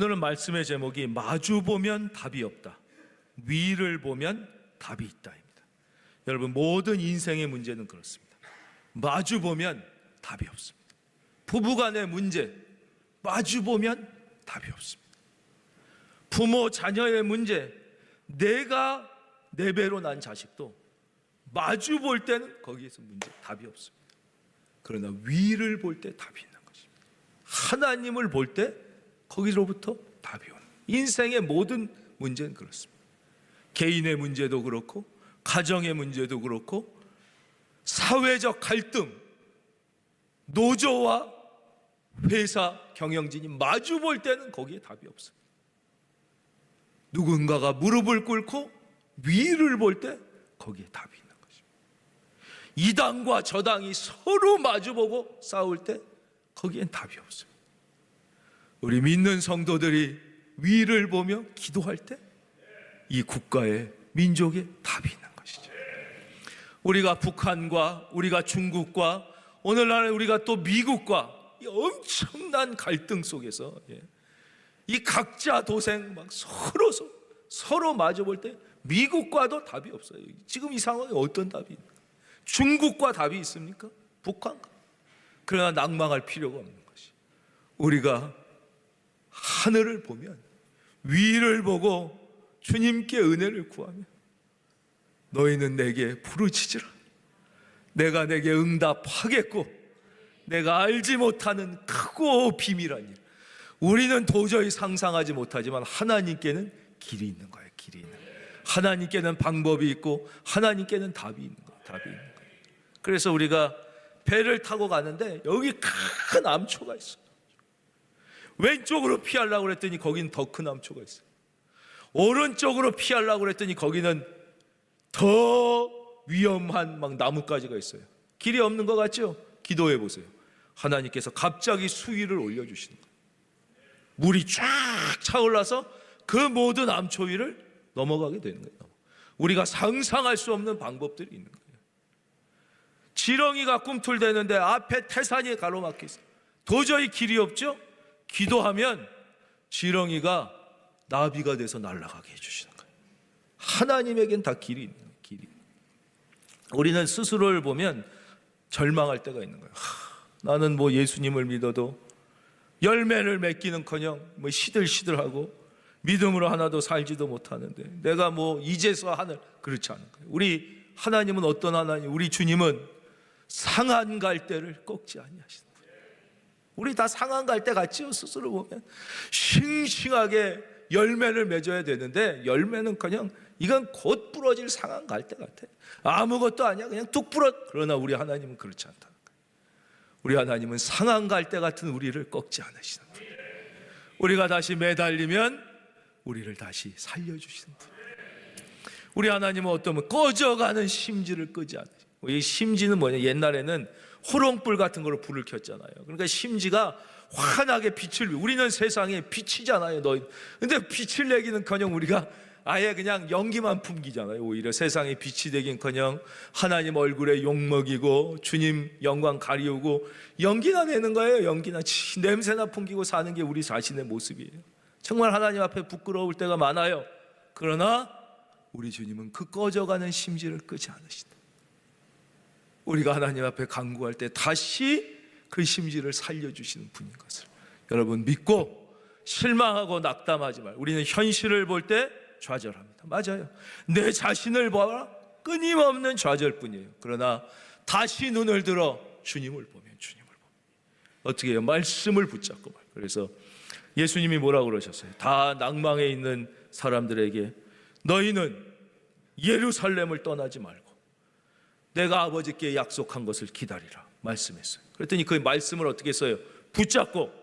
오늘은 말씀의 제목이 마주 보면 답이 없다, 위를 보면 답이 있다입니다. 여러분, 모든 인생의 문제는 그렇습니다. 마주 보면 답이 없습니다. 부부간의 문제, 마주 보면 답이 없습니다. 부모 자녀의 문제, 내가 내 배로 난 자식도 마주 볼 때는 거기에서 문제, 답이 없습니다. 그러나 위를 볼 때 답이 있는 것입니다. 하나님을 볼 때 거기로부터 답이 오는, 인생의 모든 문제는 그렇습니다. 개인의 문제도 그렇고, 가정의 문제도 그렇고, 사회적 갈등, 노조와 회사 경영진이 마주 볼 때는 거기에 답이 없습니다. 누군가가 무릎을 꿇고 위를 볼 때 거기에 답이 있는 것입니다. 이 당과 저 당이 서로 마주보고 싸울 때 거기엔 답이 없습니다. 우리 믿는 성도들이 위를 보며 기도할 때 이 국가의, 민족의 답이 있는 것이죠. 우리가 북한과, 우리가 중국과, 오늘날 우리가 또 미국과 이 엄청난 갈등 속에서 이 각자 도생, 막 서로 마주볼 때 미국과도 답이 없어요. 지금 이 상황에 어떤 답이 있습니까? 중국과 답이 있습니까? 북한과. 그러나 낭망할 필요가 없는 것이, 우리가 하늘을 보면, 위를 보고 주님께 은혜를 구하면 너희는 내게 부르짖으라, 내가 내게 응답하겠고 내가 알지 못하는 크고 비밀한 일, 우리는 도저히 상상하지 못하지만 하나님께는 길이 있는 거예요. 길이 있는 거예요. 하나님께는 방법이 있고 하나님께는 답이 있는 거예요. 답이 있는 거예요. 그래서 우리가 배를 타고 가는데 여기 큰 암초가 있어요. 왼쪽으로 피하려고 그랬더니 거기는 더 큰 암초가 있어요. 오른쪽으로 피하려고 그랬더니 거기는 더 위험한 막 나뭇가지가 있어요. 길이 없는 것 같죠? 기도해 보세요. 하나님께서 갑자기 수위를 올려주시는 거예요. 물이 쫙 차올라서 그 모든 암초 위를 넘어가게 되는 거예요. 우리가 상상할 수 없는 방법들이 있는 거예요. 지렁이가 꿈틀대는데 앞에 태산이 가로막혀 있어요. 도저히 길이 없죠? 기도하면 지렁이가 나비가 돼서 날아가게 해주시는 거예요. 하나님에겐 다 길이 있는 거예요. 길이. 우리는 스스로를 보면 절망할 때가 있는 거예요. 나는 뭐 예수님을 믿어도 열매를 맺기는커녕 뭐 시들시들하고 믿음으로 하나도 살지도 못하는데 내가 뭐 이제서 하늘, 그렇지 않은 거예요. 우리 하나님은 어떤 하나님? 우리 주님은 상한 갈대를 꺾지 아니하시는 거예요. 우리 다 상한 갈대 같지요? 스스로 보면 싱싱하게 열매를 맺어야 되는데 열매는커녕 이건 곧 부러질 상한 갈대 같아. 아무것도 아니야, 그냥 뚝 부러. 그러나 우리 하나님은 그렇지 않다. 우리 하나님은 상한 갈대 같은 우리를 꺾지 않으시는 분. 우리가 다시 매달리면 우리를 다시 살려주시는 분. 우리 하나님은 어떠면 꺼져가는 심지를 끄지 않으시는. 이 심지는 뭐냐? 옛날에는 호롱불 같은 거로 불을 켰잖아요. 그러니까 심지가 환하게 빛을, 우리는 세상에 빛이잖아요. 근데 빛을 내기는커녕 우리가 아예 그냥 연기만 풍기잖아요. 오히려 세상에 빛이 되긴커녕 하나님 얼굴에 욕먹이고 주님 영광 가리우고 연기나 내는 거예요. 연기나 냄새나 풍기고 사는 게 우리 자신의 모습이에요. 정말 하나님 앞에 부끄러울 때가 많아요. 그러나 우리 주님은 그 꺼져가는 심지를 끄지 않으신다. 우리가 하나님 앞에 간구할 때 다시 그 심지를 살려주시는 분인 것을 여러분 믿고 실망하고 낙담하지 말고, 우리는 현실을 볼 때 좌절합니다. 맞아요. 내 자신을 봐라, 끊임없는 좌절뿐이에요. 그러나 다시 눈을 들어 주님을 보면 어떻게 해요? 말씀을 붙잡고 말이에요. 그래서 예수님이 뭐라고 그러셨어요? 다 낭망에 있는 사람들에게 너희는 예루살렘을 떠나지 말고 내가 아버지께 약속한 것을 기다리라 말씀했어요. 그랬더니 그 말씀을 어떻게 했어요? 붙잡고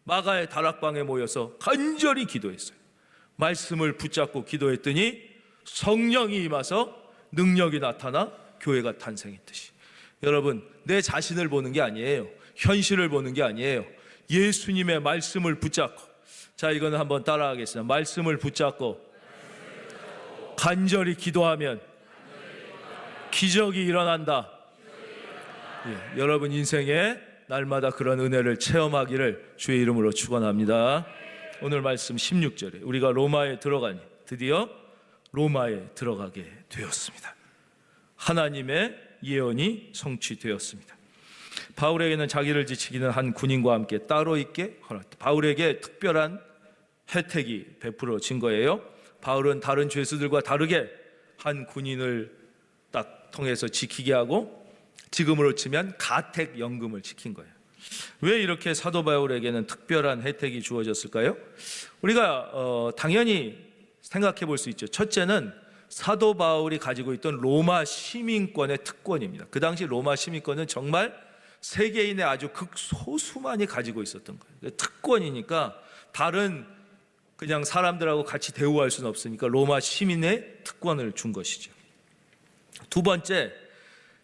마가의 다락방에 모여서 간절히 기도했어요. 말씀을 붙잡고 기도했더니 성령이 임하서 능력이 나타나 교회가 탄생했듯이, 여러분 내 자신을 보는 게 아니에요. 현실을 보는 게 아니에요. 예수님의 말씀을 붙잡고, 자 이거는 한번 따라하겠습니다. 말씀을 붙잡고 간절히 기도하면 기적이 일어난다. 예, 여러분 인생에 날마다 그런 은혜를 체험하기를 주의 이름으로 축원합니다. 오늘 말씀 16절에 우리가 로마에 들어가니 드디어 로마에 들어가게 되었습니다. 하나님의 예언이 성취되었습니다. 바울에게는 자기를 지키는 한 군인과 함께 따로 있게 허락했다. 바울에게 특별한 혜택이 베풀어진 거예요. 바울은 다른 죄수들과 다르게 한 군인을 딱 통해서 지키게 하고 지금으로 치면 가택연금을 지킨 거예요. 왜 이렇게 사도 바울에게는 특별한 혜택이 주어졌을까요? 우리가 당연히 생각해 볼 수 있죠. 첫째는 사도 바울이 가지고 있던 로마 시민권의 특권입니다. 그 당시 로마 시민권은 정말 세계인의 아주 극소수만이 가지고 있었던 거예요. 특권이니까 다른 그냥 사람들하고 같이 대우할 수는 없으니까 로마 시민의 특권을 준 것이죠. 두 번째,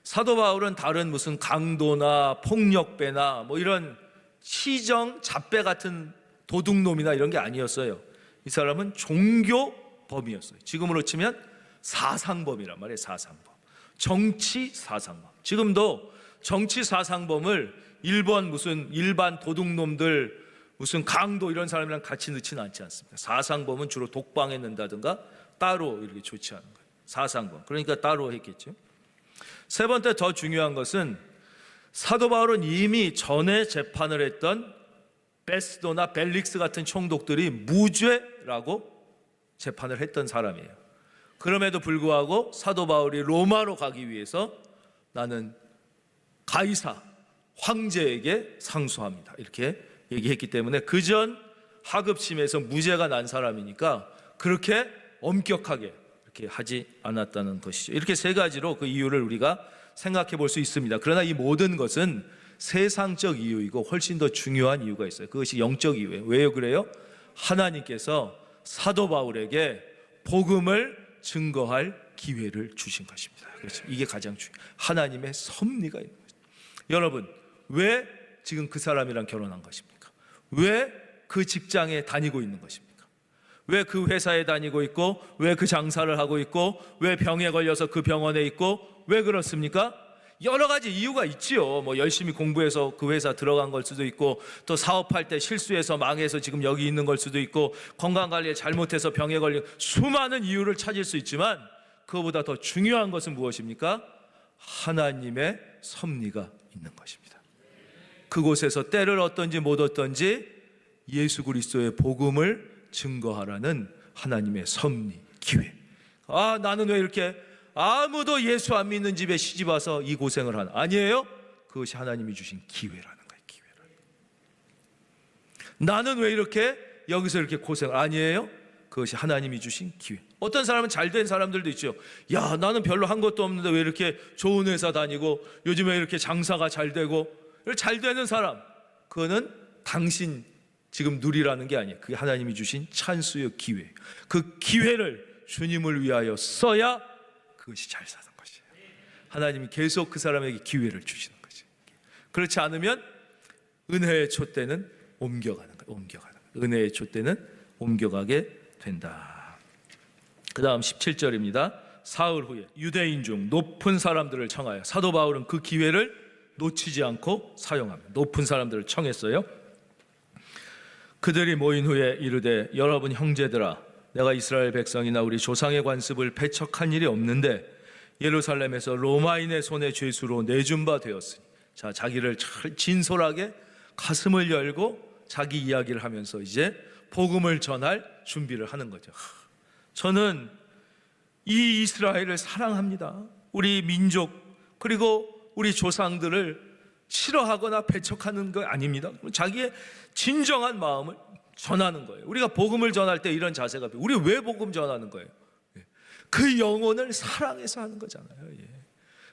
사도 바울은 다른 무슨 강도나 폭력배나 뭐 이런 시정 잡배 같은 도둑놈이나 이런 게 아니었어요. 이 사람은 종교범이었어요. 지금으로 치면 사상범이란 말이에요. 사상범, 정치 사상범. 지금도 정치 사상범을 무슨 일반 도둑놈들, 무슨 강도 이런 사람이랑 같이 넣지는 않지 않습니다. 사상범은 주로 독방에 넣는다든가 따로 이렇게 조치하는 거예요. 사상범, 그러니까 따로 했겠죠. 세 번째, 더 중요한 것은 사도 바울은 이미 전에 재판을 했던 베스도나 벨릭스 같은 총독들이 무죄라고 재판을 했던 사람이에요. 그럼에도 불구하고 사도 바울이 로마로 가기 위해서 나는 가이사 황제에게 상소합니다, 이렇게 얘기했기 때문에 그전 하급심에서 무죄가 난 사람이니까 그렇게 엄격하게 이렇게 하지 않았다는 것이죠. 이렇게 세 가지로 그 이유를 우리가 생각해 볼 수 있습니다. 그러나 이 모든 것은 세상적 이유이고 훨씬 더 중요한 이유가 있어요. 그것이 영적 이유예요. 왜요? 그래요? 하나님께서 사도 바울에게 복음을 증거할 기회를 주신 것입니다. 그렇죠? 이게 가장 중요해요. 하나님의 섭리가 있는 거죠. 여러분, 왜 지금 그 사람이랑 결혼한 것입니까? 왜 그 직장에 다니고 있는 것입니까? 왜 그 회사에 다니고 있고, 왜 그 장사를 하고 있고, 왜 병에 걸려서 그 병원에 있고, 왜 그렇습니까? 여러 가지 이유가 있지요. 뭐 열심히 공부해서 그 회사 들어간 걸 수도 있고, 또 사업할 때 실수해서 망해서 지금 여기 있는 걸 수도 있고, 건강관리에 잘못해서 병에 걸린 수많은 이유를 찾을 수 있지만 그거보다 더 중요한 것은 무엇입니까? 하나님의 섭리가 있는 것입니다. 그곳에서 때를 얻든지 못 얻든지 예수 그리스도의 복음을 증거하라는 하나님의 섭리, 기회. 나는 왜 이렇게 아무도 예수 안 믿는 집에 시집 와서 이 고생을 하나? 아니에요. 그것이 하나님이 주신 기회라는 거예요. 기회라는 거예요. 나는 왜 이렇게 여기서 이렇게 고생을? 아니에요. 그것이 하나님이 주신 기회. 어떤 사람은 잘된 사람들도 있죠. 야, 나는 별로 한 것도 없는데 왜 이렇게 좋은 회사 다니고 요즘에 이렇게 장사가 잘 되고, 잘 되는 사람, 그거는 당신 지금 누리라는 게 아니에요. 그게 하나님이 주신 찬스의 기회. 그 기회를 주님을 위하여 써야 그것이 잘 사는 것이에요. 하나님이 계속 그 사람에게 기회를 주시는 거죠. 그렇지 않으면 은혜의 촛대는 옮겨가는 거예요. 은혜의 촛대는 옮겨가게 된다. 그 다음 17절입니다. 사흘 후에 유대인 중 높은 사람들을 청하여, 사도 바울은 그 기회를 놓치지 않고 사용합니다. 높은 사람들을 청했어요. 그들이 모인 후에 이르되, 여러분 형제들아, 내가 이스라엘 백성이나 우리 조상의 관습을 배척한 일이 없는데 예루살렘에서 로마인의 손에 죄수로 내준 바 되었으니. 자, 자기를 잘 진솔하게 가슴을 열고 자기 이야기를 하면서 이제 복음을 전할 준비를 하는 거죠. 저는 이 이스라엘을 사랑합니다. 우리 민족 그리고 우리 조상들을 싫어하거나 배척하는 거 아닙니다. 자기의 진정한 마음을 전하는 거예요. 우리가 복음을 전할 때 이런 자세가, 우리 왜 복음 전하는 거예요? 그 영혼을 사랑해서 하는 거잖아요.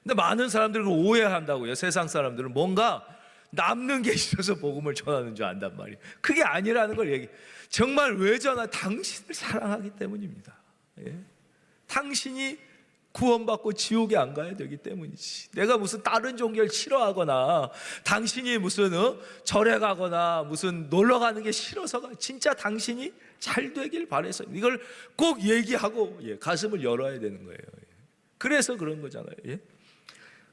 근데 많은 사람들을 오해한다고요. 세상 사람들은 뭔가 남는 게 있어서 복음을 전하는 줄 안단 말이에요. 그게 아니라는 걸 얘기. 정말 왜 전하? 당신을 사랑하기 때문입니다. 당신이 구원받고 지옥에 안 가야 되기 때문이지. 내가 무슨 다른 종교를 싫어하거나 당신이 무슨 절에 가거나 무슨 놀러 가는 게 싫어서가, 진짜 당신이 잘 되길 바래서 이걸 꼭 얘기하고 가슴을 열어야 되는 거예요. 그래서 그런 거잖아요.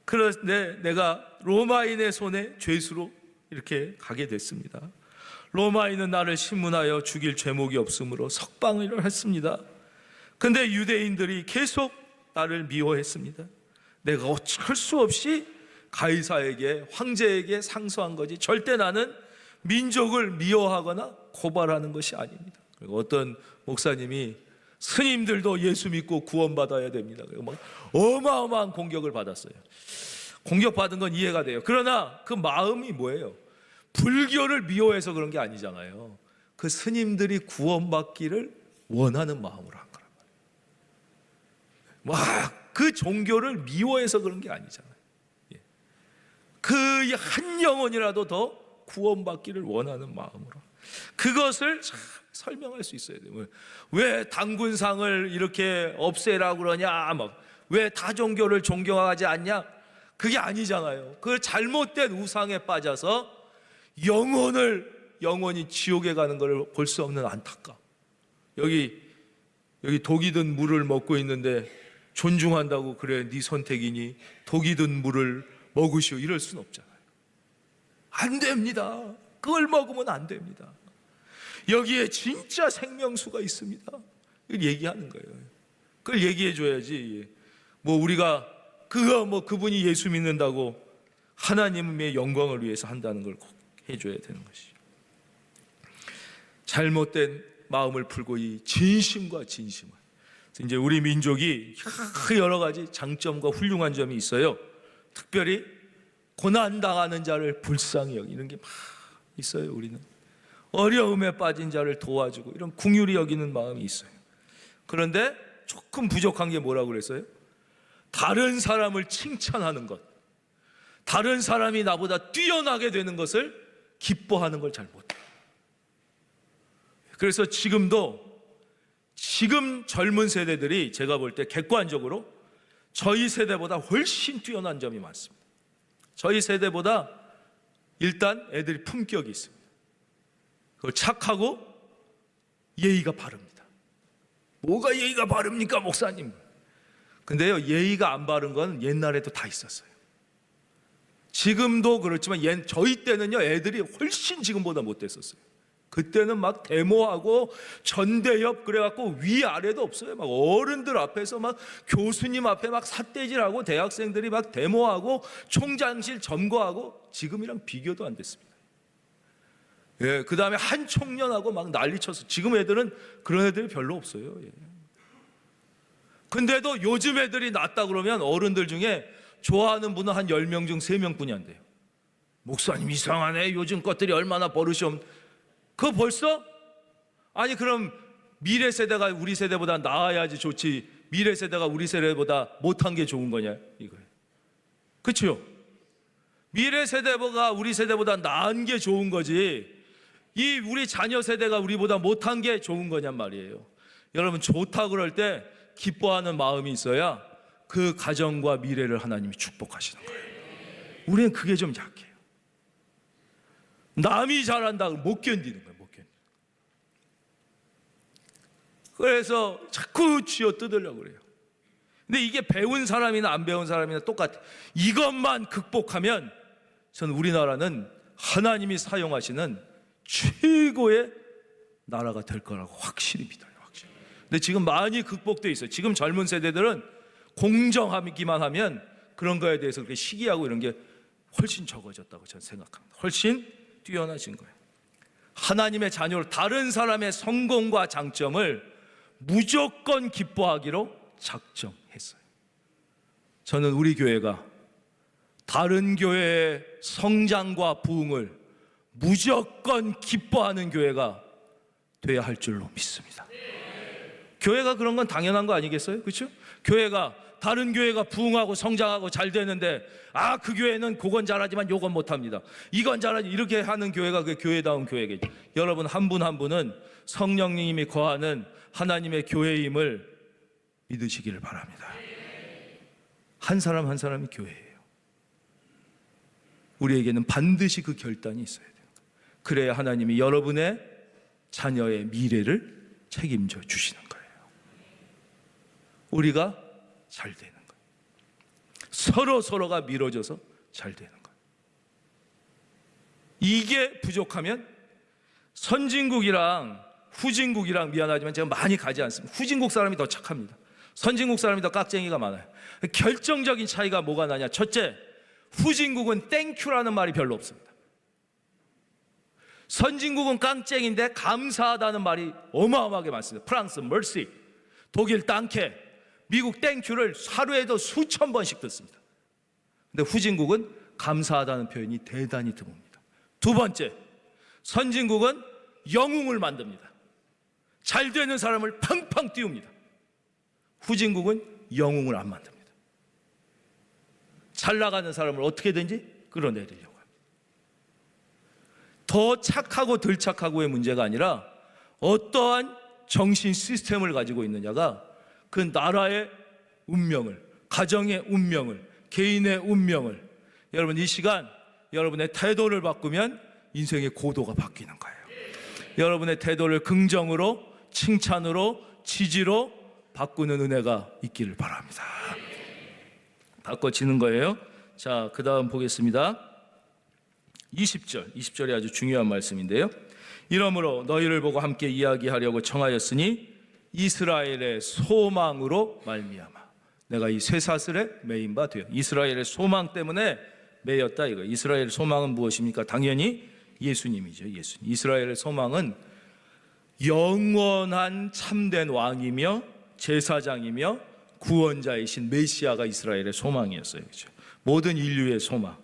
그런데 내가 로마인의 손에 죄수로 이렇게 가게 됐습니다. 로마인은 나를 신문하여 죽일 죄목이 없으므로 석방을 했습니다. 근데 유대인들이 계속 나를 미워했습니다. 내가 어쩔 수 없이 가이사에게, 황제에게 상소한 거지 절대 나는 민족을 미워하거나 고발하는 것이 아닙니다. 그리고 어떤 목사님이 스님들도 예수 믿고 구원받아야 됩니다. 그리고 막 어마어마한 공격을 받았어요. 공격받은 건 이해가 돼요. 그러나 그 마음이 뭐예요? 불교를 미워해서 그런 게 아니잖아요. 그 스님들이 구원받기를 원하는 마음으로 한 거란 말이에요. 막 그 종교를 미워해서 그런 게 아니잖아요. 그 한 영혼이라도 더 구원받기를 원하는 마음으로. 그것을 잘 설명할 수 있어야 돼요. 왜 단군상을 이렇게 없애라고 그러냐, 왜 다종교를 존경하지 않냐? 그게 아니잖아요. 그 잘못된 우상에 빠져서 영원히 지옥에 가는 것을 볼 수 없는 안타까움. 여기 독이 든 물을 먹고 있는데 존중한다고 그래 네 선택이니 독이 든 물을 먹으시오 이럴 수는 없잖아요. 안 됩니다. 그걸 먹으면 안 됩니다. 여기에 진짜 생명수가 있습니다. 이걸 얘기하는 거예요. 그걸 얘기해 줘야지. 우리가 그분이 예수 믿는다고 하나님의 영광을 위해서 한다는 걸 꼭 해줘야 되는 것이죠. 잘못된 마음을 풀고 이 진심과 진심을. 이제 우리 민족이 여러 가지 장점과 훌륭한 점이 있어요. 특별히 고난당하는 자를 불쌍히 여기는 게 막 있어요. 우리는 어려움에 빠진 자를 도와주고 이런 긍휼히 여기는 마음이 있어요. 그런데 조금 부족한 게 뭐라고 그랬어요? 다른 사람을 칭찬하는 것, 다른 사람이 나보다 뛰어나게 되는 것을 기뻐하는 걸 잘 못해요. 그래서 지금 젊은 세대들이 제가 볼 때 객관적으로 저희 세대보다 훨씬 뛰어난 점이 많습니다. 저희 세대보다 일단 애들이 품격이 있습니다. 그걸 착하고 예의가 바릅니다. 뭐가 예의가 바릅니까, 목사님? 근데요, 예의가 안 바른 건 옛날에도 다 있었어요. 지금도 그렇지만 저희 때는요, 애들이 훨씬 지금보다 못됐었어요. 그때는 막 데모하고 전대협 그래갖고 위아래도 없어요. 막 어른들 앞에서 막 교수님 앞에 막 삿대질하고 대학생들이 막 데모하고 총장실 점거하고 지금이랑 비교도 안 됐습니다. 그 다음에 한 청년하고 막 난리쳐서 지금 애들은 그런 애들이 별로 없어요. 근데도 요즘 애들이 낫다 그러면 어른들 중에 좋아하는 분은 한 10명 중 3명뿐이 안 돼요. 목사님 이상하네. 요즘 것들이 얼마나 버릇이 그거 벌써? 아니 그럼 미래 세대가 우리 세대보다 나아야지 좋지 미래 세대가 우리 세대보다 못한 게 좋은 거냐 이거예요. 그렇죠? 미래 세대가 우리 세대보다 나은 게 좋은 거지 이 우리 자녀 세대가 우리보다 못한 게 좋은 거냔 말이에요. 여러분 좋다 그럴 때 기뻐하는 마음이 있어야 그 가정과 미래를 하나님이 축복하시는 거예요. 우리는 그게 좀 약해요. 남이 잘한다 못 견디는 거예요. 못 견디는. 그래서 자꾸 쥐어 뜯으려고 그래요. 근데 이게 배운 사람이나 안 배운 사람이나 똑같아요. 이것만 극복하면 저는 우리나라는 하나님이 사용하시는 최고의 나라가 될 거라고 확실히 믿어요. 확실히. 근데 지금 많이 극복되어 있어요. 지금 젊은 세대들은 공정하기만 하면 그런 거에 대해서 그렇게 시기하고 이런 게 훨씬 적어졌다고 저는 생각합니다. 훨씬 뛰어나신 거예요. 하나님의 자녀로 다른 사람의 성공과 장점을 무조건 기뻐하기로 작정했어요. 저는 우리 교회가 다른 교회의 성장과 부흥을 무조건 기뻐하는 교회가 돼야 할 줄로 믿습니다. 교회가 그런 건 당연한 거 아니겠어요? 그렇죠? 교회가 다른 교회가 부흥하고 성장하고 잘 되는데 그 교회는 그건 잘하지만 요건 못합니다. 이건 잘하지 이렇게 하는 교회가 그 교회다운 교회겠죠. 여러분 한 분 한 분은 성령님이 거하는 하나님의 교회임을 믿으시기를 바랍니다. 한 사람 한 사람이 교회예요. 우리에게는 반드시 그 결단이 있어야 돼요. 그래야 하나님이 여러분의 자녀의 미래를 책임져 주시는 거예요. 우리가 잘 되는 거예요. 서로가 밀어줘서 잘 되는 거예요. 이게 부족하면 선진국이랑 후진국이랑 미안하지만 제가 많이 가지 않습니다. 후진국 사람이 더 착합니다. 선진국 사람이 더 깍쟁이가 많아요. 결정적인 차이가 뭐가 나냐? 첫째, 후진국은 땡큐라는 말이 별로 없습니다. 선진국은 깡쟁인데 감사하다는 말이 어마어마하게 많습니다. 프랑스 멀시, 독일 땅케, 미국 땡큐를 하루에도 수천 번씩 듣습니다. 근데 후진국은 감사하다는 표현이 대단히 드뭅니다. 두 번째, 선진국은 영웅을 만듭니다. 잘 되는 사람을 팡팡 띄웁니다. 후진국은 영웅을 안 만듭니다. 잘 나가는 사람을 어떻게든지 끌어내리려고 합니다. 더 착하고 덜 착하고의 문제가 아니라 어떠한 정신 시스템을 가지고 있느냐가 그 나라의 운명을, 가정의 운명을, 개인의 운명을, 여러분 이 시간 여러분의 태도를 바꾸면 인생의 고도가 바뀌는 거예요. 여러분의 태도를 긍정으로, 칭찬으로, 지지로 바꾸는 은혜가 있기를 바랍니다. 바꿔지는 거예요. 자, 그 다음 보겠습니다. 20절이 아주 중요한 말씀인데요. 이러므로 너희를 보고 함께 이야기하려고 청하였으니 이스라엘의 소망으로 말미암아 내가 이 쇠사슬에 매인 바 되어. 이스라엘의 소망 때문에 매였다 이거. 이스라엘의 소망은 무엇입니까? 당연히 예수님이죠. 예수님. 이스라엘의 소망은 영원한 참된 왕이며 제사장이며 구원자이신 메시아가 이스라엘의 소망이었어요. 그렇죠? 모든 인류의 소망.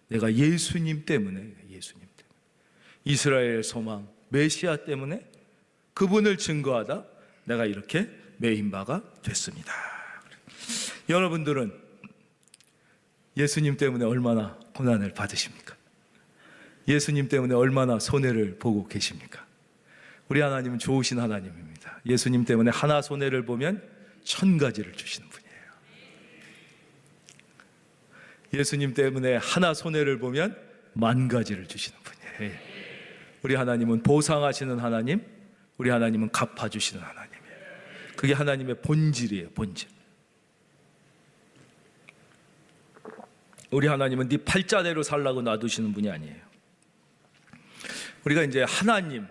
내가 예수님 때문에, 이스라엘의 소망, 메시아 때문에 그분을 증거하다 내가 이렇게 매인 바가 됐습니다. 여러분들은 예수님 때문에 얼마나 고난을 받으십니까? 예수님 때문에 얼마나 손해를 보고 계십니까? 우리 하나님은 좋으신 하나님입니다. 예수님 때문에 하나 손해를 보면 1000가지를 주시는 분이에요. 예수님 때문에 하나 손해를 보면 10,000가지를 주시는 분이에요. 우리 하나님은 보상하시는 하나님, 우리 하나님은 갚아주시는 하나님이에요. 그게 하나님의 본질이에요. 본질. 우리 하나님은 네 팔자대로 살라고 놔두시는 분이 아니에요. 우리가 이제 하나님,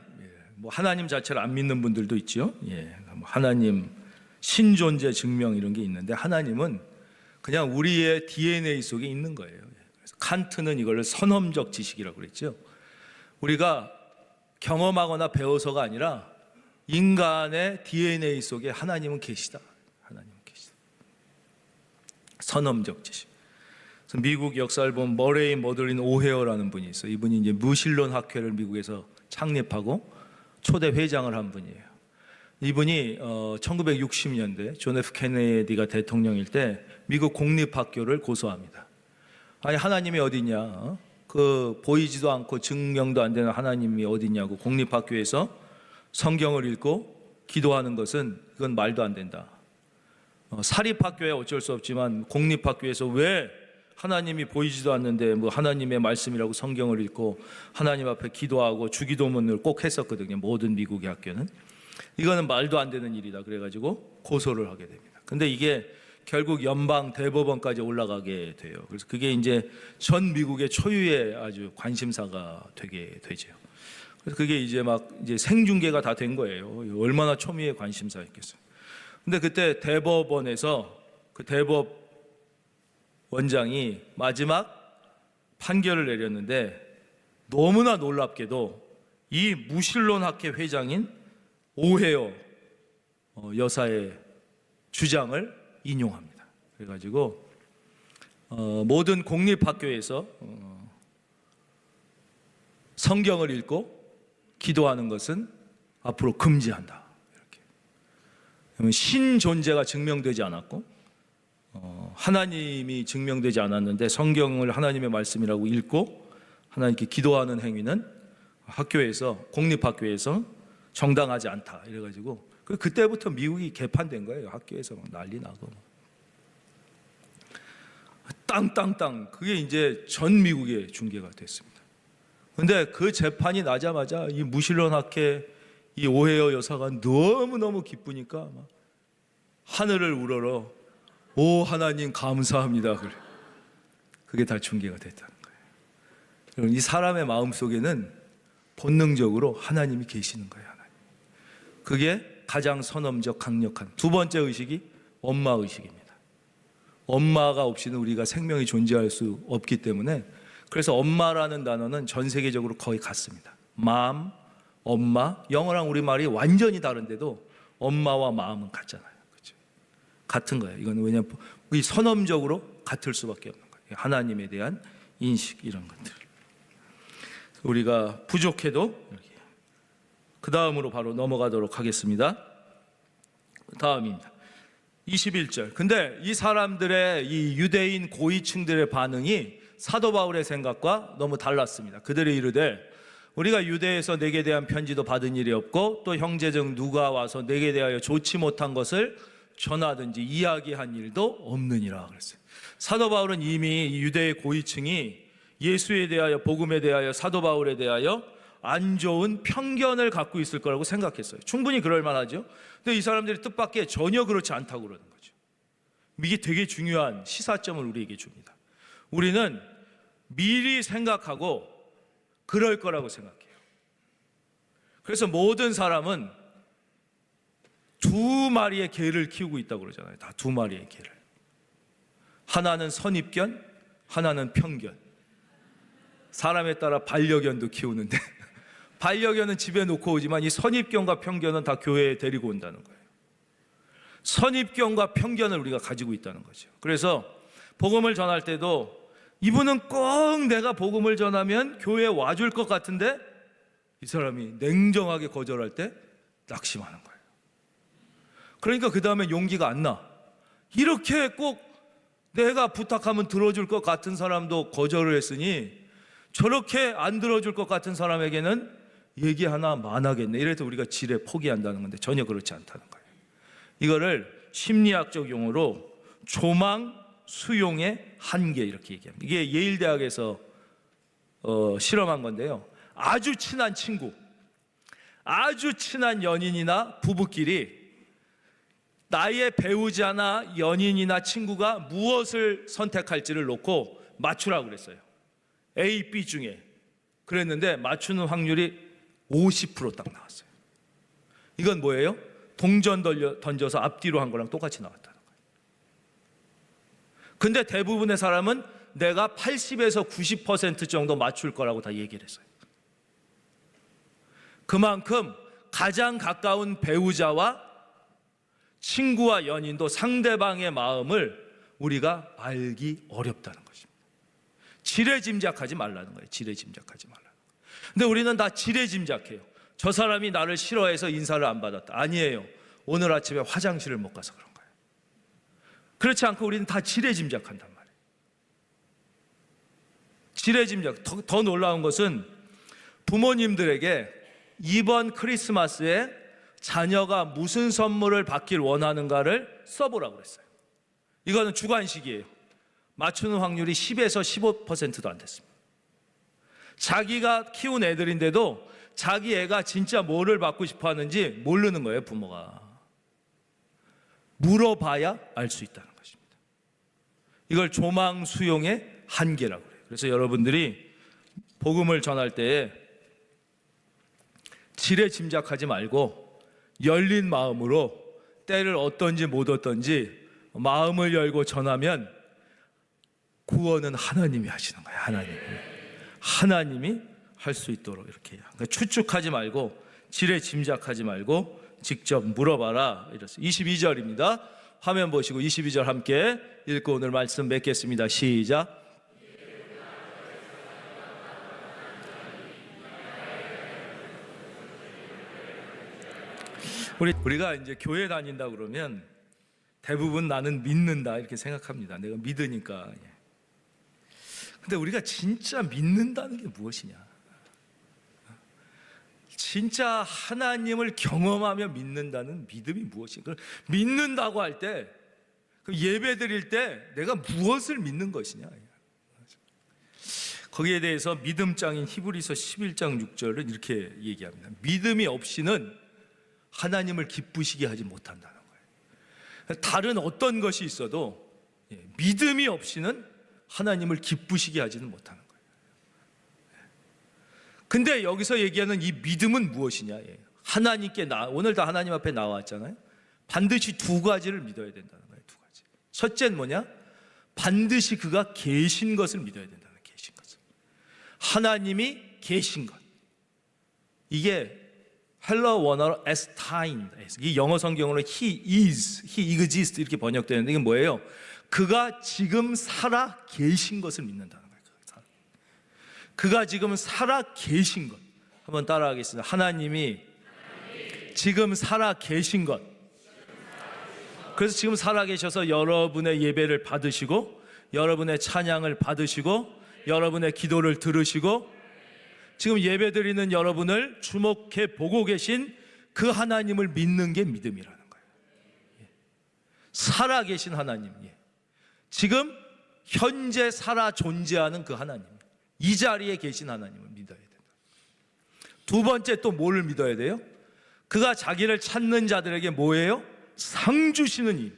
뭐 하나님 자체를 안 믿는 분들도 있죠. 뭐 하나님 신존재 증명 이런 게 있는데 하나님은 그냥 우리의 DNA 속에 있는 거예요. 그래서 칸트는 이걸 선험적 지식이라고 그랬죠. 우리가 경험하거나 배워서가 아니라 인간의 DNA 속에 하나님은 계시다. 하나님은 계시다. 선험적 지식. 그래서 미국 역사를 보면 머레이 머들린 오헤어라는 분이 있어요. 이분이 이제 무신론 학회를 미국에서 창립하고 초대 회장을 한 분이에요. 이분이 1960년대 존 F 케네디가 대통령일 때 미국 공립학교를 고소합니다. 아니 하나님이 어디냐? 그 보이지도 않고 증명도 안 되는 하나님이 어디냐고 공립학교에서 성경을 읽고 기도하는 것은 이건 말도 안 된다. 사립학교에 어쩔 수 없지만 공립학교에서 왜 하나님이 보이지도 않는데 뭐 하나님의 말씀이라고 성경을 읽고 하나님 앞에 기도하고 주기도문을 꼭 했었거든요. 모든 미국의 학교는. 이거는 말도 안 되는 일이다. 그래가지고 고소를 하게 됩니다. 근데 이게 결국 연방 대법원까지 올라가게 돼요. 그래서 그게 이제 전 미국의 초유의 아주 관심사가 되게 되죠. 그래서 그게 이제 막 이제 생중계가 다 된 거예요. 얼마나 초미의 관심사였겠어요. 근데 그때 대법원에서 그 대법 원장이 마지막 판결을 내렸는데 너무나 놀랍게도 이 무신론 학회 회장인 오헤어 여사의 주장을 인용합니다. 그래가지고 모든 공립학교에서 성경을 읽고 기도하는 것은 앞으로 금지한다. 이렇게. 신존재가 증명되지 않았고 하나님이 증명되지 않았는데 성경을 하나님의 말씀이라고 읽고 하나님께 기도하는 행위는 학교에서 공립학교에서 정당하지 않다. 이래가지고 그때부터 미국이 개판된 거예요. 학교에서 막 난리 나고 땅땅땅 그게 이제 전 미국에 중계가 됐습니다. 근데 그 재판이 나자마자 이 무신론 학회 이 오헤어 여사가 너무너무 기쁘니까 막 하늘을 우러러 오 하나님 감사합니다. 그래. 그게 다 중계가 됐다는 거예요. 이 사람의 마음 속에는 본능적으로 하나님이 계시는 거예요. 하나님. 그게 가장 선엄적 강력한 두 번째 의식이 엄마 의식입니다. 엄마가 없이는 우리가 생명이 존재할 수 없기 때문에, 그래서 엄마라는 단어는 전 세계적으로 거의 같습니다. 맘, 엄마, 영어랑 우리말이 완전히 다른데도 엄마와 마음은 같잖아요. 그렇죠? 같은 거예요. 이거는 왜냐하면 이 선엄적으로 같을 수밖에 없는 거예요. 하나님에 대한 인식, 이런 것들. 우리가 부족해도 이렇게. 그 다음으로 바로 넘어가도록 하겠습니다. 다음입니다. 21절. 근데 이 사람들의, 이 유대인 고위층들의 반응이 사도 바울의 생각과 너무 달랐습니다. 그들이 이르되 우리가 유대에서 내게 대한 편지도 받은 일이 없고 또 형제중 누가 와서 내게 대하여 좋지 못한 것을 전하든지 이야기한 일도 없느니라 그랬어요. 사도 바울은 이미 이 유대의 고위층이 예수에 대하여, 복음에 대하여, 사도 바울에 대하여 안 좋은 편견을 갖고 있을 거라고 생각했어요. 충분히 그럴 만하죠. 근데 이 사람들이 뜻밖의 전혀 그렇지 않다고 그러는 거죠. 이게 되게 중요한 시사점을 우리에게 줍니다. 우리는 미리 생각하고 그럴 거라고 생각해요. 그래서 모든 사람은 두 마리의 개를 키우고 있다고 그러잖아요. 다 두 마리의 개를. 하나는 선입견, 하나는 편견. 사람에 따라 반려견도 키우는데 반려견은 집에 놓고 오지만 이 선입견과 편견은 다 교회에 데리고 온다는 거예요. 선입견과 편견을 우리가 가지고 있다는 거죠. 그래서 복음을 전할 때도 이분은 꼭 내가 복음을 전하면 교회에 와줄 것 같은데 이 사람이 냉정하게 거절할 때 낙심하는 거예요. 그러니까 그 다음에 용기가 안 나. 이렇게 꼭 내가 부탁하면 들어줄 것 같은 사람도 거절을 했으니 저렇게 안 들어줄 것 같은 사람에게는 얘기 하나 만하겠네. 이래서 우리가 지레 포기한다는 건데 전혀 그렇지 않다는 거예요. 이거를 심리학적 용어로 조망 수용의 한계 이렇게 얘기합니다. 이게 예일대학에서 실험한 건데요. 아주 친한 친구, 아주 친한 연인이나 부부끼리 나의 배우자나 연인이나 친구가 무엇을 선택할지를 놓고 맞추라고 그랬어요. A, B 중에. 그랬는데 맞추는 확률이 50% 딱 나왔어요. 이건 뭐예요? 동전 던져서 앞뒤로 한 거랑 똑같이 나왔다는 거예요. 근데 대부분의 사람은 내가 80에서 90% 정도 맞출 거라고 다 얘기를 했어요. 그만큼 가장 가까운 배우자와 친구와 연인도 상대방의 마음을 우리가 알기 어렵다는 것입니다. 지레짐작하지 말라는 거예요. 지레짐작하지 말라는 거예요. 근데 우리는 다 지레짐작해요. 저 사람이 나를 싫어해서 인사를 안 받았다. 아니에요. 오늘 아침에 화장실을 못 가서 그런 거예요. 그렇지 않고 우리는 다 지레짐작한단 말이에요. 지레짐작. 더 놀라운 것은 부모님들에게 이번 크리스마스에 자녀가 무슨 선물을 받길 원하는가를 써보라고 그랬어요. 이거는 주관식이에요. 맞추는 확률이 10에서 15%도 안 됐습니다. 자기가 키운 애들인데도 자기 애가 진짜 뭐를 받고 싶어 하는지 모르는 거예요, 부모가. 물어봐야 알 수 있다는 것입니다. 이걸 조망 수용의 한계라고 해요. 그래서 여러분들이 복음을 전할 때에 지레 짐작하지 말고 열린 마음으로 때를 얻든지 못 얻든지 마음을 열고 전하면 구원은 하나님이 하시는 거예요. 하나님이 할 수 있도록 이렇게 해요. 그러니까 추측하지 말고 지레 짐작하지 말고 직접 물어봐라. 이랬어요. 22절입니다. 화면 보시고 22절 함께 읽고 오늘 말씀 맺겠습니다. 시작. 우리가 이제 교회 다닌다 그러면 대부분 나는 믿는다 이렇게 생각합니다. 내가 믿으니까. 근데 우리가 진짜 믿는다는 게 무엇이냐? 진짜 하나님을 경험하며 믿는다는 믿음이 무엇인가? 믿는다고 할 때, 예배 드릴 때 내가 무엇을 믿는 것이냐? 거기에 대해서 믿음장인 히브리서 11장 6절은 이렇게 얘기합니다. 믿음이 없이는 하나님을 기쁘시게 하지 못한다는 거예요. 다른 어떤 것이 있어도 믿음이 없이는 하나님을 기쁘시게 하지는 못하는 거예요. 근데 여기서 얘기하는 이 믿음은 무엇이냐? 하나님께 오늘 다 하나님 앞에 나왔잖아요. 반드시 두 가지를 믿어야 된다는 거예요. 두 가지. 첫째는 뭐냐? 반드시 그가 계신 것을 믿어야 된다는, 계신 것을. 하나님이 계신 것. 이게 헬러 원어로 에스타인, 이 영어 성경으로 he is, he exists 이렇게 번역되는데 이게 뭐예요? 그가 지금 살아 계신 것을 믿는다는 거예요. 그가 지금 살아 계신 것. 한번 따라하겠습니다. 하나님이 지금 살아 계신 것. 그래서 지금 살아 계셔서 여러분의 예배를 받으시고, 여러분의 찬양을 받으시고, 여러분의 기도를 들으시고, 지금 예배드리는 여러분을 주목해 보고 계신 그 하나님을 믿는 게 믿음이라는 거예요. 살아 계신 하나님, 지금 현재 살아 존재하는 그 하나님, 이 자리에 계신 하나님을 믿어야 된다. 두 번째 또 뭘 믿어야 돼요? 그가 자기를 찾는 자들에게 뭐예요? 상 주시는 임,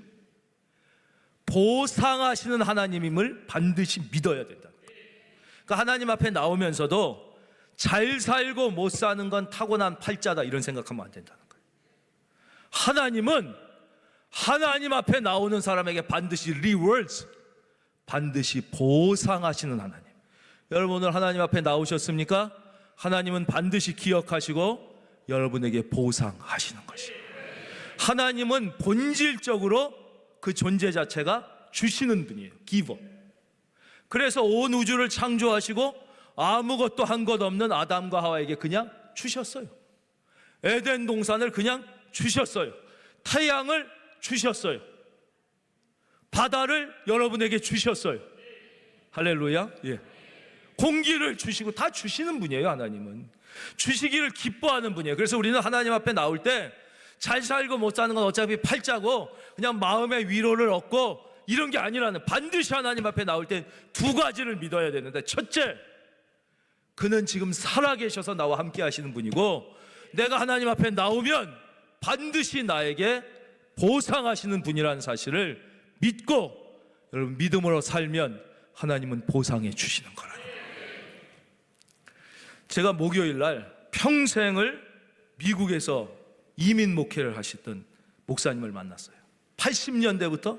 보상하시는 하나님임을 반드시 믿어야 된다. 그러니까 하나님 앞에 나오면서도 잘 살고 못 사는 건 타고난 팔자다 이런 생각하면 안 된다는 거예요. 하나님은 하나님 앞에 나오는 사람에게 반드시 rewards, 반드시 보상하시는 하나님. 여러분 오늘 하나님 앞에 나오셨습니까? 하나님은 반드시 기억하시고 여러분에게 보상하시는 것이에요. 하나님은 본질적으로 그 존재 자체가 주시는 분이에요. 기버. 그래서 온 우주를 창조하시고 아무것도 한 것 없는 아담과 하와에게 그냥 주셨어요. 에덴 동산을 그냥 주셨어요. 태양을 주셨어요. 바다를 여러분에게 주셨어요. 할렐루야. 예. 공기를 주시고 다 주시는 분이에요. 하나님은 주시기를 기뻐하는 분이에요. 그래서 우리는 하나님 앞에 나올 때 잘 살고 못 사는 건 어차피 팔자고 그냥 마음의 위로를 얻고 이런 게 아니라는, 반드시 하나님 앞에 나올 때 두 가지를 믿어야 되는데, 첫째, 그는 지금 살아계셔서 나와 함께 하시는 분이고, 내가 하나님 앞에 나오면 반드시 나에게 보상하시는 분이라는 사실을 믿고 여러분 믿음으로 살면 하나님은 보상해 주시는 거라는 거예요. 제가 목요일 날 평생을 미국에서 이민 목회를 하셨던 목사님을 만났어요. 80년대부터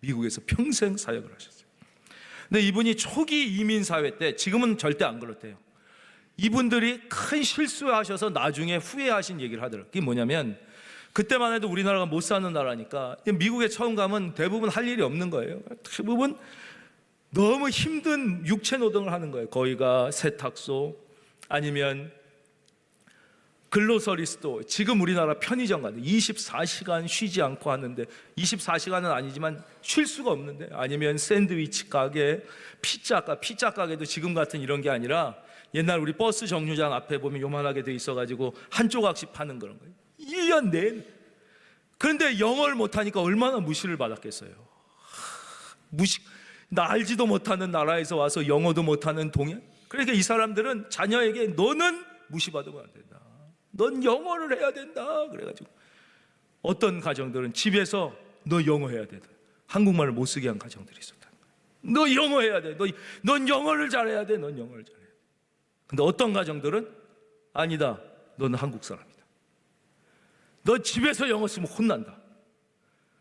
미국에서 평생 사역을 하셨어요. 근데 이분이 초기 이민 사회 때, 지금은 절대 안 그렇대요. 이분들이 큰 실수하셔서 나중에 후회하신 얘기를 하더라고요. 그게 뭐냐면, 그때만 해도 우리나라가 못 사는 나라니까 미국에 처음 가면 대부분 할 일이 없는 거예요. 대부분 너무 힘든 육체 노동을 하는 거예요. 거기가 세탁소 아니면 글로서리스토어, 지금 우리나라 편의점 가는데 24시간 쉬지 않고 하는데, 24시간은 아니지만 쉴 수가 없는데, 아니면 샌드위치 가게, 피자 가게도 지금 같은 이런 게 아니라 옛날 우리 버스 정류장 앞에 보면 요만하게 돼 있어가지고 한 조각씩 파는 그런 거예요. 1년 내내. 그런데 영어를 못하니까 얼마나 무시를 받았겠어요. 나 알지도 못하는 나라에서 와서 영어도 못하는 동양. 그러니까 이 사람들은 자녀에게 너는 무시받으면 안 된다, 넌 영어를 해야 된다. 그래가지고 어떤 가정들은 집에서 너 영어 해야 된다, 한국말을 못 쓰게 한 가정들이 있었다. 너 영어 해야 돼. 넌 영어를 잘해야 돼. 넌 영어를 잘해야 돼. 근데 어떤 가정들은 아니다, 너는 한국 사람이다. 너 집에서 영어 쓰면 혼난다.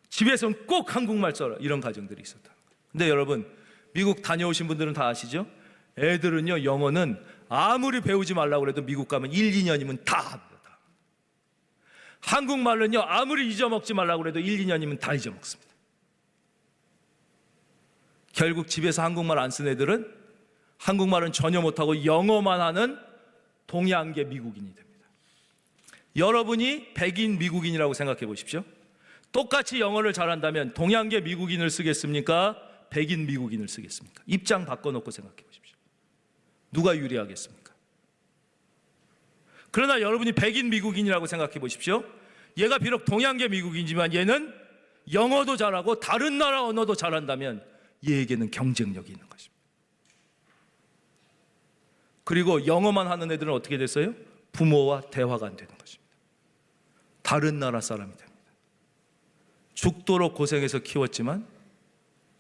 집에서는 꼭 한국말 써라. 이런 가정들이 있었다. 근데 여러분, 미국 다녀오신 분들은 다 아시죠? 애들은요, 영어는 아무리 배우지 말라고 해도 미국 가면 1, 2년이면 다 합니다. 한국말은요, 아무리 잊어먹지 말라고 해도 1, 2년이면 다 잊어먹습니다. 결국 집에서 한국말 안 쓴 애들은 한국말은 전혀 못하고 영어만 하는 동양계 미국인이 됩니다. 여러분이 백인 미국인이라고 생각해 보십시오. 똑같이 영어를 잘한다면 동양계 미국인을 쓰겠습니까? 백인 미국인을 쓰겠습니까? 입장 바꿔놓고 생각해 보십시오. 누가 유리하겠습니까? 그러나 여러분이 백인 미국인이라고 생각해 보십시오. 얘가 비록 동양계 미국인이지만 얘는 영어도 잘하고 다른 나라 언어도 잘한다면 얘에게는 경쟁력이 있는 것입니다. 그리고 영어만 하는 애들은 어떻게 됐어요? 부모와 대화가 안 되는 것입니다. 다른 나라 사람이 됩니다. 죽도록 고생해서 키웠지만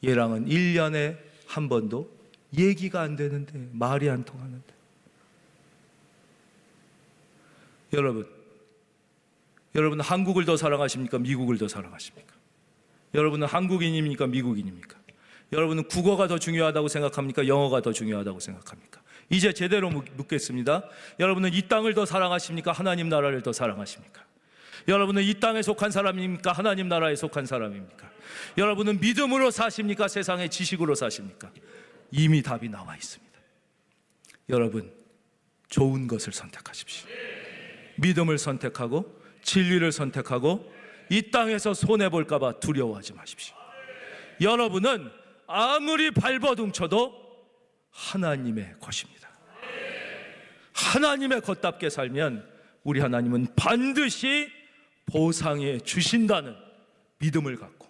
얘랑은 1년에 한 번도 얘기가 안 되는데, 말이 안 통하는데. 여러분은 한국을 더 사랑하십니까? 미국을 더 사랑하십니까? 여러분은 한국인입니까? 미국인입니까? 여러분은 국어가 더 중요하다고 생각합니까? 영어가 더 중요하다고 생각합니까? 이제 제대로 묻겠습니다. 여러분은 이 땅을 더 사랑하십니까? 하나님 나라를 더 사랑하십니까? 여러분은 이 땅에 속한 사람입니까? 하나님 나라에 속한 사람입니까? 여러분은 믿음으로 사십니까? 세상의 지식으로 사십니까? 이미 답이 나와 있습니다. 여러분, 좋은 것을 선택하십시오. 믿음을 선택하고 진리를 선택하고 이 땅에서 손해볼까 봐 두려워하지 마십시오. 여러분은 아무리 발버둥쳐도 하나님의 것입니다. 하나님의 것답게 살면 우리 하나님은 반드시 보상해 주신다는 믿음을 갖고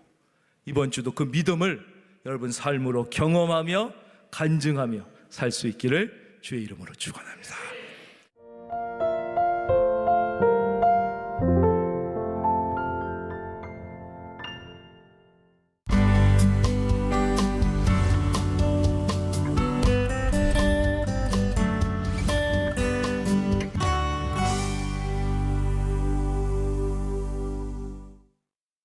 이번 주도 그 믿음을 여러분 삶으로 경험하며 간증하며 살 수 있기를 주의 이름으로 축원합니다.